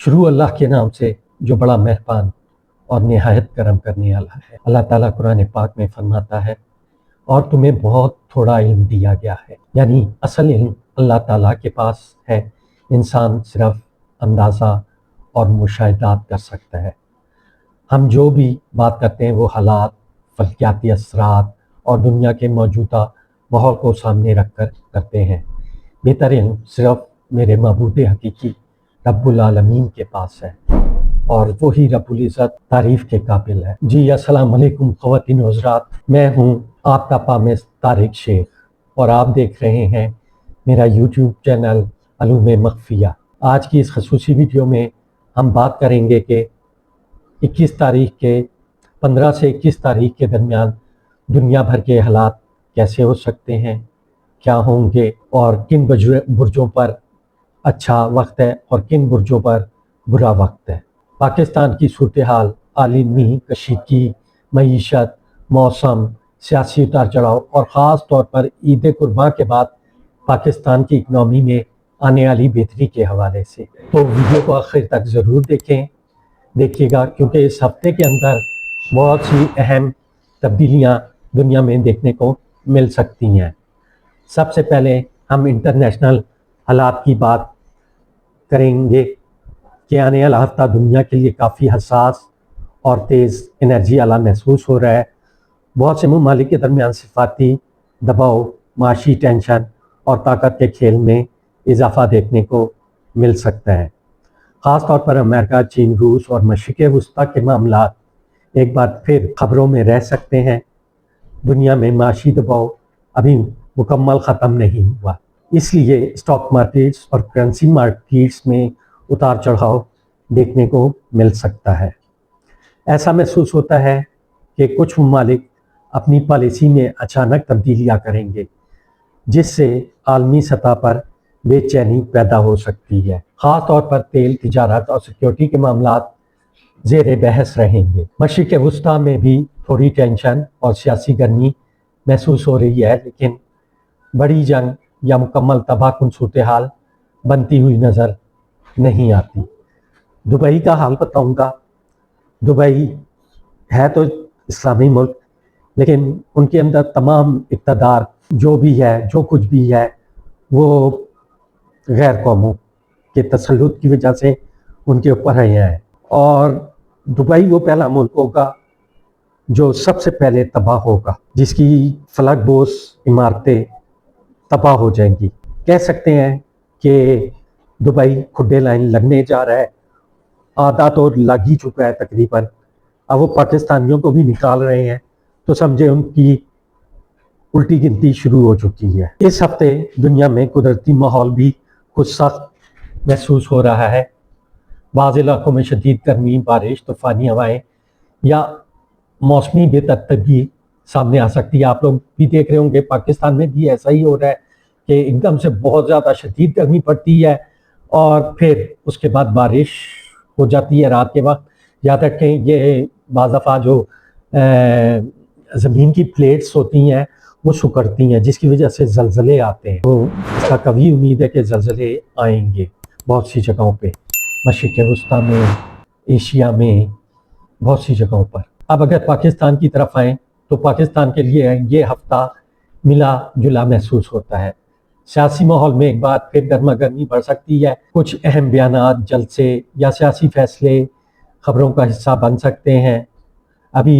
شروع اللہ کے نام سے جو بڑا مہربان اور نہایت کرم کرنے والا ہے۔ اللہ تعالیٰ قرآن پاک میں فرماتا ہے اور تمہیں بہت تھوڑا علم دیا گیا ہے، یعنی اصل علم اللہ تعالیٰ کے پاس ہے، انسان صرف اندازہ اور مشاہدات کر سکتا ہے۔ ہم جو بھی بات کرتے ہیں وہ حالات، فلکیاتی اثرات اور دنیا کے موجودہ ماحول کو سامنے رکھ کر کرتے ہیں۔ بہتر علم صرف میرے معبود حقیقی رب العالمین کے پاس ہے اور وہی رب العزت تعریف کے قابل ہے۔ جی السلام علیکم خواتین و حضرات، میں ہوں آپ کا پامس طارق شیخ اور آپ دیکھ رہے ہیں میرا یوٹیوب چینل علوم مخفیہ۔ آج کی اس خصوصی ویڈیو میں ہم بات کریں گے کہ 15 سے 21 تاریخ کے درمیان دنیا بھر کے حالات کیسے ہو سکتے ہیں، کیا ہوں گے اور کن برجوں پر اچھا وقت ہے اور کن برجوں پر برا وقت ہے۔ پاکستان کی صورتحال، عالمی کشیدگی، معیشت، موسم، سیاسی اتار چڑھاؤ اور خاص طور پر عید قرباں کے بعد پاکستان کی اکنامی میں آنے والی بہتری کے حوالے سے تو ویڈیو کو آخر تک ضرور دیکھیے گا، کیونکہ اس ہفتے کے اندر بہت سی اہم تبدیلیاں دنیا میں دیکھنے کو مل سکتی ہیں۔ سب سے پہلے ہم انٹرنیشنل حالات کی بات کریں گے کہ آنے والا ہفتہ دنیا کے لیے کافی حساس اور تیز انرجی والا محسوس ہو رہا ہے۔ بہت سے ممالک کے درمیان صفاتی دباؤ، معاشی ٹینشن اور طاقت کے کھیل میں اضافہ دیکھنے کو مل سکتا ہے۔ خاص طور پر امریکہ، چین، روس اور مشرق وسطیٰ کے معاملات ایک بار پھر خبروں میں رہ سکتے ہیں۔ دنیا میں معاشی دباؤ ابھی مکمل ختم نہیں ہوا، اس لیے اسٹاک مارکیٹس اور کرنسی مارکیٹس میں اتار چڑھاؤ دیکھنے کو مل سکتا ہے۔ ایسا محسوس ہوتا ہے کہ کچھ ممالک اپنی پالیسی میں اچانک تبدیلیاں کریں گے، جس سے عالمی سطح پر بے چینی پیدا ہو سکتی ہے۔ خاص طور پر تیل، تجارت اور سیکیورٹی کے معاملات زیر بحث رہیں گے۔ مشرق وسطیٰ میں بھی تھوڑی ٹینشن اور سیاسی گرمی محسوس ہو رہی ہے، لیکن بڑی جنگ یا مکمل تباہ کن صورتحال بنتی ہوئی نظر نہیں آتی۔ دبئی کا حال بتاؤں گا۔ دبئی ہے تو اسلامی ملک، لیکن ان کے اندر تمام اقتدار جو بھی ہے، جو کچھ بھی ہے، وہ غیر قوموں کے تسلط کی وجہ سے ان کے اوپر آیا ہے، اور دبئی وہ پہلا ملک ہوگا جو سب سے پہلے تباہ ہوگا، جس کی فلک بوس عمارتیں تباہ ہو جائیں گی۔ کہہ سکتے ہیں کہ دبئی کھڈے لائن لگنے جا رہا ہے، آدھا تو لگ ہی چکا ہے تقریباً۔ اب وہ پاکستانیوں کو بھی نکال رہے ہیں تو سمجھے ان کی الٹی گنتی شروع ہو چکی ہے۔ اس ہفتے دنیا میں قدرتی ماحول بھی کچھ سخت محسوس ہو رہا ہے۔ بعض علاقوں میں شدید گرمی، بارش، طوفانی ہوائیں یا موسمی بے ترتیبی سامنے آ سکتی ہے۔ آپ لوگ بھی دیکھ رہے ہوں گے پاکستان میں بھی ایسا ہی ہو رہا ہے کہ ایک دم سے بہت زیادہ شدید گرمی پڑتی ہے اور پھر اس کے بعد بارش ہو جاتی ہے رات کے وقت۔ یاد رکھیں یہ بعض دفعہ جو زمین کی پلیٹس ہوتی ہیں وہ سکڑتی ہیں، جس کی وجہ سے زلزلے آتے ہیں۔ تو اس کا قوی امید ہے کہ زلزلے آئیں گے بہت سی جگہوں پہ، مشرق وسطیٰ میں، ایشیا میں، بہت سی جگہوں پر۔ اب اگر پاکستان کی طرف آئیں تو پاکستان کے لیے یہ ہفتہ ملا جلا محسوس ہوتا ہے۔ سیاسی ماحول میں ایک بار پھر گرما گرمی بڑھ سکتی ہے۔ کچھ اہم بیانات، جلسے یا سیاسی فیصلے خبروں کا حصہ بن سکتے ہیں۔ ابھی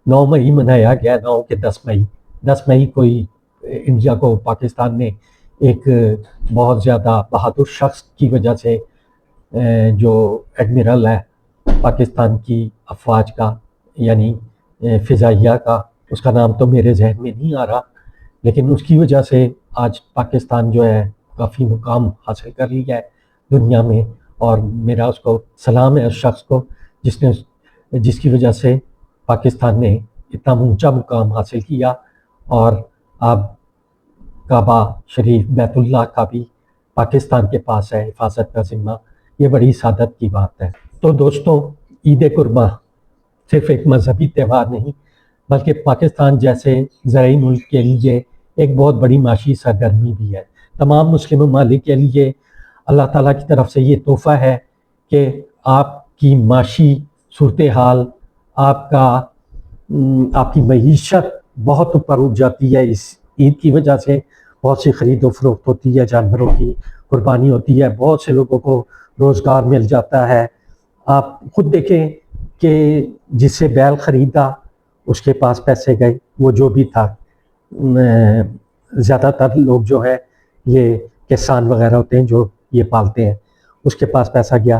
9 مئی منایا گیا، 9 کے 10 مئی کوئی انڈیا کو پاکستان نے ایک بہت زیادہ بہادر شخص کی وجہ سے جو ایڈمرل ہے پاکستان کی افواج کا، یعنی فضائیہ کا، اس کا نام تو میرے ذہن میں نہیں آ رہا، لیکن اس کی وجہ سے آج پاکستان جو ہے کافی مقام حاصل کر لیا ہے دنیا میں، اور میرا اس کو سلام ہے اس شخص کو جس کی وجہ سے پاکستان نے اتنا اونچا مقام حاصل کیا، اور اب کعبہ شریف بیت اللہ کا بھی پاکستان کے پاس ہے حفاظت کا ذمہ۔ یہ بڑی سعادت کی بات ہے۔ تو دوستوں، عید قرباں صرف ایک مذہبی تہوار نہیں بلکہ پاکستان جیسے زرعی ملک کے لیے ایک بہت بڑی معاشی سرگرمی بھی ہے۔ تمام مسلم ممالک کے لیے اللہ تعالیٰ کی طرف سے یہ تحفہ ہے کہ آپ کی معاشی صورتحال، آپ کی معیشت بہت اوپر اٹھ جاتی ہے اس عید کی وجہ سے. بہت سی خرید و فروخت ہوتی ہے، جانوروں کی قربانی ہوتی ہے، بہت سے لوگوں کو روزگار مل جاتا ہے. آپ خود دیکھیں کہ جس سے بیل خریدا اس کے پاس پیسے گئے، وہ جو بھی تھا. زیادہ تر لوگ جو ہے یہ کسان وغیرہ ہوتے ہیں جو یہ پالتے ہیں، اس کے پاس پیسہ گیا.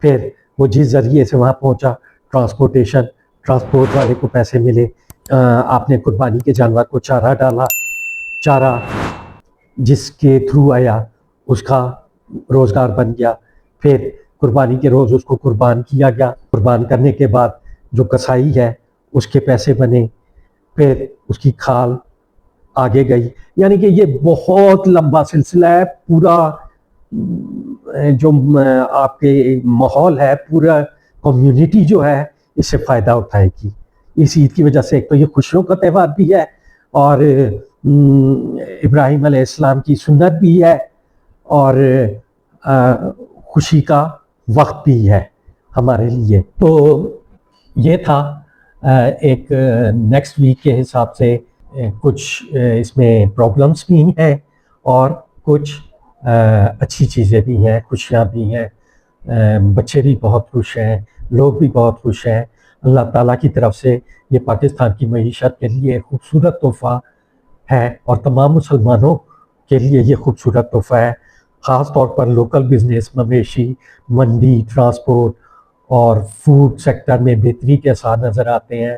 پھر وہ جس ذریعے سے وہاں پہنچا، ٹرانسپورٹ والے کو پیسے ملے. آپ نے قربانی کے جانور کو چارہ ڈالا، چارہ جس کے تھرو آیا اس کا روزگار بن گیا. پھر قربانی کے روز اس کو قربان کیا گیا، قربان کرنے کے بعد جو کسائی ہے اس کے پیسے بنے. پھر اس کی کھال آگے گئی. یعنی کہ یہ بہت لمبا سلسلہ ہے. پورا جو آپ کے ماحول ہے، پورا کمیونٹی جو ہے اس سے فائدہ اٹھائے گی. اس عید کی وجہ سے ایک تو یہ خوشیوں کا تہوار بھی ہے، اور ابراہیم علیہ السلام کی سنت بھی ہے، اور خوشی کا وقت بھی ہے ہمارے لیے. تو یہ تھا ایک نیکسٹ ویک کے حساب سے کچھ اس میں پرابلمس بھی ہیں اور کچھ اچھی چیزیں بھی ہیں، خوشیاں بھی ہیں. بچے بھی بہت خوش ہیں، لوگ بھی بہت خوش ہیں. اللہ تعالیٰ کی طرف سے یہ پاکستان کی معیشت کے لیے خوبصورت تحفہ ہے، اور تمام مسلمانوں کے لیے یہ خوبصورت تحفہ ہے. خاص طور پر لوکل بزنس، مویشی منڈی، ٹرانسپورٹ اور فوڈ سیکٹر میں بہتری کے ساتھ نظر آتے ہیں.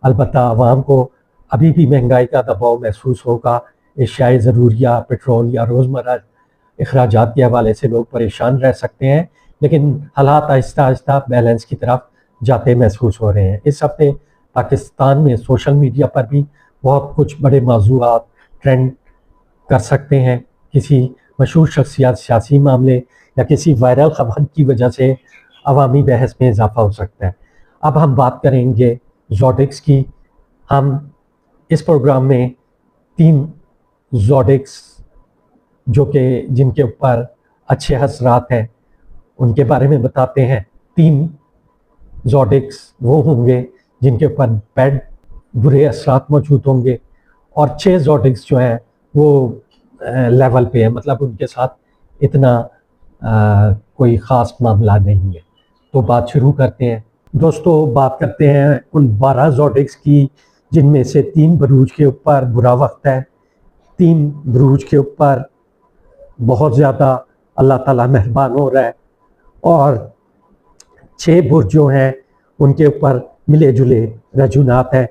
البتہ عوام کو ابھی بھی مہنگائی کا دباؤ محسوس ہوگا. اشیائے ضروریہ، پیٹرول یا روزمرہ اخراجات کے حوالے سے لوگ پریشان رہ سکتے ہیں، لیکن حالات آہستہ آہستہ بیلنس کی طرف جاتے محسوس ہو رہے ہیں. اس ہفتے پاکستان میں سوشل میڈیا پر بھی بہت کچھ بڑے موضوعات ٹرینڈ کر سکتے ہیں. کسی مشہور شخصیات، سیاسی معاملے یا کسی وائرل خبر کی وجہ سے عوامی بحث میں اضافہ ہو سکتا ہے. اب ہم بات کریں گے زوڈکس کی. ہم اس پروگرام میں 3 زوڈکس جو کہ جن کے اوپر اچھے اثرات ہیں ان کے بارے میں بتاتے ہیں. 3 زوڈکس وہ ہوں گے جن کے اوپر بیڈ برے اثرات موجود ہوں گے، اور 6 زوڈکس جو ہیں وہ لیول پہ ہیں، مطلب ان کے ساتھ اتنا کوئی خاص معاملہ نہیں ہے. تو بات شروع کرتے ہیں. دوستو، بات کرتے ہیں ان 12 زوڈکس کی جن میں سے 3 بروج کے اوپر برا وقت ہے، 3 بروج کے اوپر بہت زیادہ اللہ تعالیٰ مہربان ہو رہا ہے، اور 6 برج جو ہیں ان کے اوپر ملے جلے رجونات ہیں.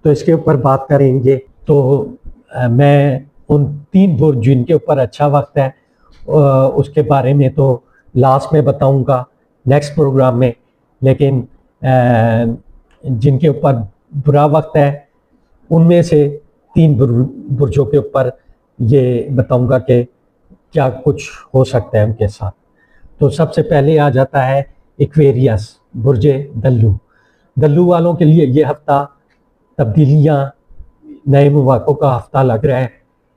تو اس کے اوپر بات کریں گے. تو میں ان 3 برج جن کے اوپر اچھا وقت ہے اس کے بارے میں تو لاسٹ میں بتاؤں گا نیکسٹ پروگرام میں، لیکن جن کے اوپر برا وقت ہے ان میں سے 3 برجوں کے اوپر یہ بتاؤں گا کہ کیا کچھ ہو سکتا ہے ان کے ساتھ. تو سب سے پہلے آ جاتا ہے ایکویریس، برج دلو. دلو والوں کے لیے یہ ہفتہ تبدیلیاں، نئے مواقعوں کا ہفتہ لگ رہا ہے،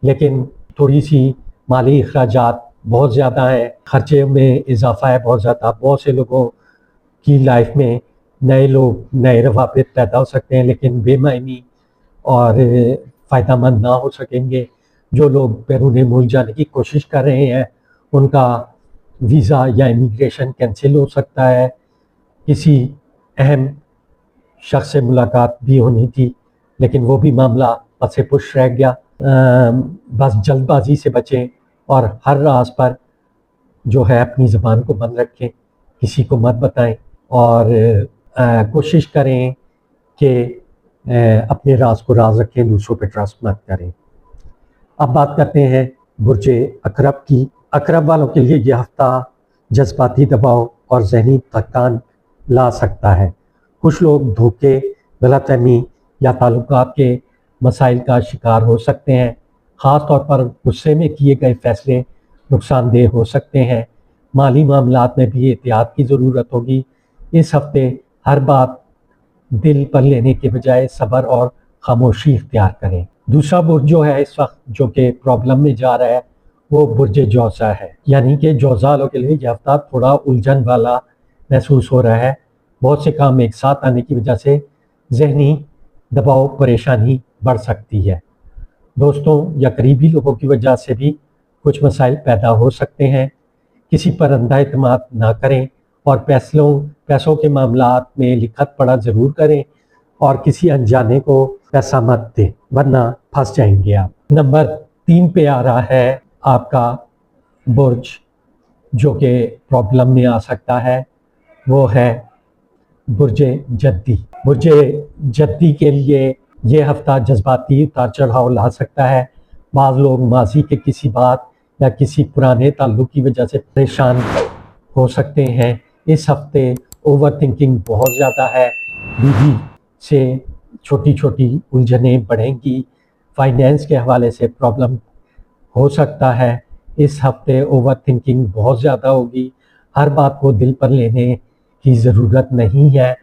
لیکن تھوڑی سی مالی اخراجات بہت زیادہ ہیں، خرچے میں اضافہ ہے بہت زیادہ. بہت سے لوگوں کی لائف میں نئے لوگ، نئے روابط پیدا ہو سکتے ہیں، لیکن بے معنی اور فائدہ مند نہ ہو سکیں گے. جو لوگ بیرون ملک جانے کی کوشش کر رہے ہیں ان کا ویزا یا امیگریشن کینسل ہو سکتا ہے. کسی اہم شخص سے ملاقات بھی ہونی تھی لیکن وہ بھی معاملہ پس پش رہ گیا. بس جلد بازی سے بچیں اور ہر راز پر جو ہے اپنی زبان کو بند رکھیں، کسی کو مت بتائیں، اور کوشش کریں کہ اپنے راز کو راز رکھیں، دوسروں پہ ٹرسٹ مت کریں. اب بات کرتے ہیں برج عقرب کی. عقرب والوں کے لیے یہ ہفتہ جذباتی دباؤ اور ذہنی تھکان لا سکتا ہے. کچھ لوگ دھوکے، غلط فہمی یا تعلقات کے مسائل کا شکار ہو سکتے ہیں. خاص طور پر غصے میں کیے گئے فیصلے نقصان دہ ہو سکتے ہیں. مالی معاملات میں بھی احتیاط کی ضرورت ہوگی. اس ہفتے ہر بات دل پر لینے کے بجائے صبر اور خاموشی اختیار کریں. دوسرا برج جو ہے اس وقت جو کہ پرابلم میں جا رہا ہے وہ برج جوزا ہے، یعنی کہ جوزا والوں کے لیے یہ ہفتہ تھوڑا الجھن والا محسوس ہو رہا ہے۔ بہت سے کام ایک ساتھ آنے کی وجہ سے ذہنی دباؤ، پریشانی بڑھ سکتی ہے۔ دوستوں یا قریبی لوگوں کی وجہ سے بھی کچھ مسائل پیدا ہو سکتے ہیں۔ کسی پر اندھا اعتماد نہ کریں اور پیسوں کے معاملات میں لکھت پڑھا ضرور کریں، اور کسی انجانے کو پیسہ مت دیں ورنہ پھنس جائیں گے آپ۔ نمبر 3 پہ آ رہا ہے آپ کا برج جو کہ پرابلم میں آ سکتا ہے، وہ ہے برج جدی۔ برج جدی کے لیے یہ ہفتہ جذباتی اتار چڑھاؤ لا سکتا ہے۔ بعض لوگ ماضی کے کسی بات یا کسی پرانے تعلق کی وجہ سے پریشان ہو سکتے ہیں۔ اس ہفتے اوور تھنکنگ بہت زیادہ ہے، بیوی سے چھوٹی چھوٹی الجھنیں بڑھیں گی، فائنینس کے حوالے سے پرابلم ہو سکتا ہے۔ اس ہفتے اوور تھنکنگ بہت زیادہ ہوگی۔ ہر بات کو دل پر لینے کی ضرورت نہیں ہے،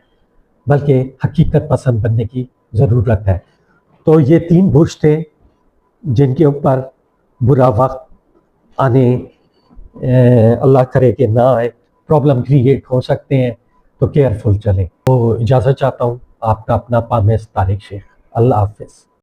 بلکہ حقیقت پسند بننے کی ضرورت ہے۔ تو یہ 3 برج تھے جن کے اوپر برا وقت آنے اللہ کرے کہ نہ آئے، پرابلم کریٹ ہو سکتے ہیں، تو کیئرفل چلیں۔ تو اجازت چاہتا ہوں، آپ کا اپنا پامس طارق شیخ۔ اللہ حافظ۔